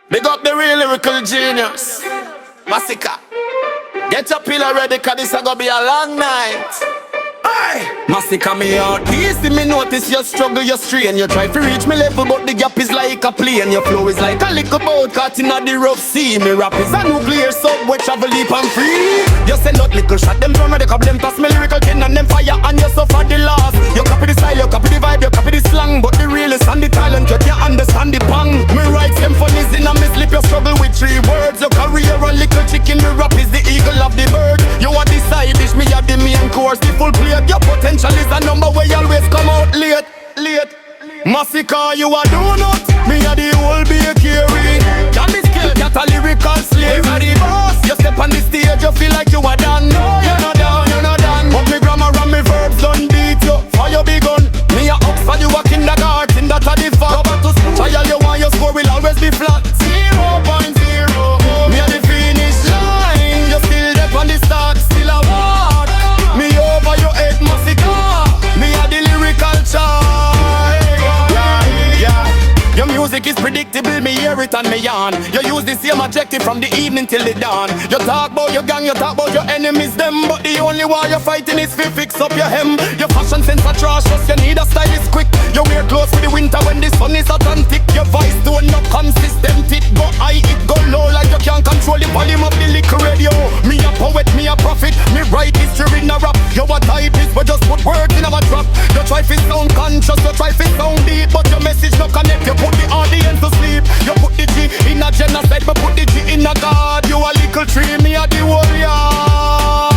Big up the real lyrical genius, Masicka. Get your pillow ready, cause this a gonna be a long night. Aye. Masicka, me heart easy, me notice you struggle, you strain. You try to reach me level, but the gap is like a plane. Your flow is like a little boat caught in the rough sea. Me rap is a nuclear subway, travel deep and free. You send out little shot, them drum ready, them toss me lyrical kin and them fire, and you suffer the loss. You copy the style, you copy the vibe, you copy the slang, but the realest and the talent, you can't understand the pang. Me write symphonies in a me slip, you struggle with 3 words. Your career a little chicken, me rap is the eagle of the bird. You are the side dish, me are the main course, the full plate. Your potential is a number where you always come out late. Masicka, you a donut, me a the whole bakery. Can be skilled, got a lyrical slave. You are the boss, you step on the stage, you feel like you are done. No, you're not done, you're not done. But me grammar and me verbs don't beat you. For your big gun, me a Oxford, you a kindergarten, that a the fact. Go back to school, trial you want, your score will always be flat. 0.0, me a the finish line. You still there on the start, still a walk. Me over your head, Masicka. Me a the lyrical child. Your music is predictable, me hear it and me yawn. You use the same adjective from the evening till the dawn. You talk about your gang, you talk about your enemies, them. But the only war you're fighting is to fix up your hem. Your fashion sense atrocious, you need a stylist quick. You wear clothes for the winter when the sun is Atlantic. Your voice don't no consistent, it go high, it go low. Like you can't control the volume of the liquor radio. Me a poet, me a prophet, me write history in a rap. You a typist, but just put words in a drop. You try to sound conscious, you try to sound deep, but your message no connect. You put the audience to sleep. You put the G in a genocide, but put the G in a God. You a little tree, me a the whole yard.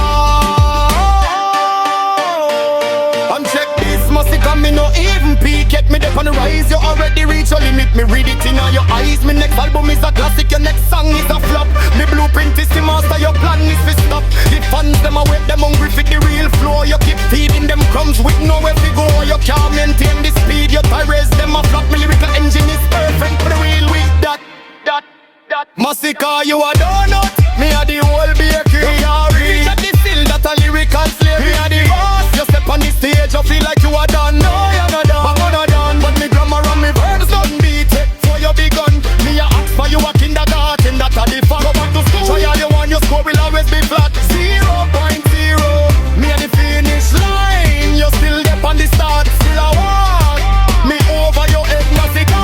And check this, Masicka, me no even peak yet. Me dep on the rise, you already reach your limit. Me read it in all your eyes. Me next album is a classic, your next song is a flop. Me blueprint is to master, your plan is to stop. The fans, them awake, them hungry for the real flow. You keep feeding them crumbs with nowhere to go. You can't maintain the speed, you raise them a flop. Me lyrical engine is perfect for the real with that. Masicka, you a donut, me a the whole bakery. Reach at the still, that a lyrical slave. Me a the boss, you step on the stage, you feel like you are done. No, you're not done, but you're not done. But me grammar and me verbs don't beat it. For your big gun, me a ask for you a kindergarten, that a the fact. Go back to school, try all you want, your score will always be flat. 0.0, me a the finish line. You still there on the start, still a walk. Me over your head, Masicka.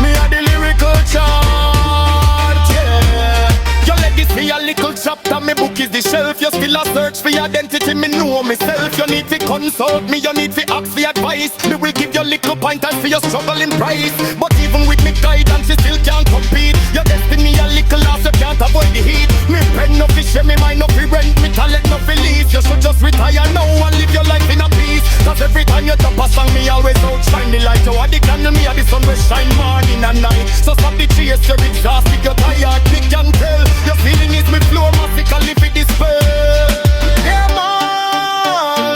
Me a the lyrical chart, yeah. Your legacy a little chapter, me book is the shelf. You still a search for your identity, me know myself. You need to consult me, you need to ask for advice. Me will give you little pointers for your struggling price. But even with me guidance, you still can't compete. Your destiny a little lost, you can't avoid the heat. Me pen no fi share, me mind no fi rent, me talent no fi lease. You should just retire now and live your life in a peace. Cause every time you drop a song, me always outshine the light. You are the candle, me are the sun, we shine morning and night. So stop the chase, you're exhausted, you're tired, me can tell. Your feeling is me flow, Masicka, live it this spell.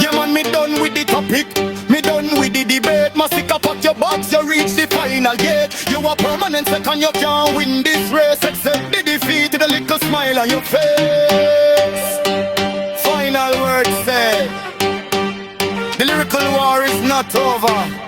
Yeah man, me done with the topic, me done with the debate. Masicka, pack your box, you reach the final gate. You are permanent second, you can't win this race. Accept the defeat with a little smile on your face. Final word said, the lyrical war is not over.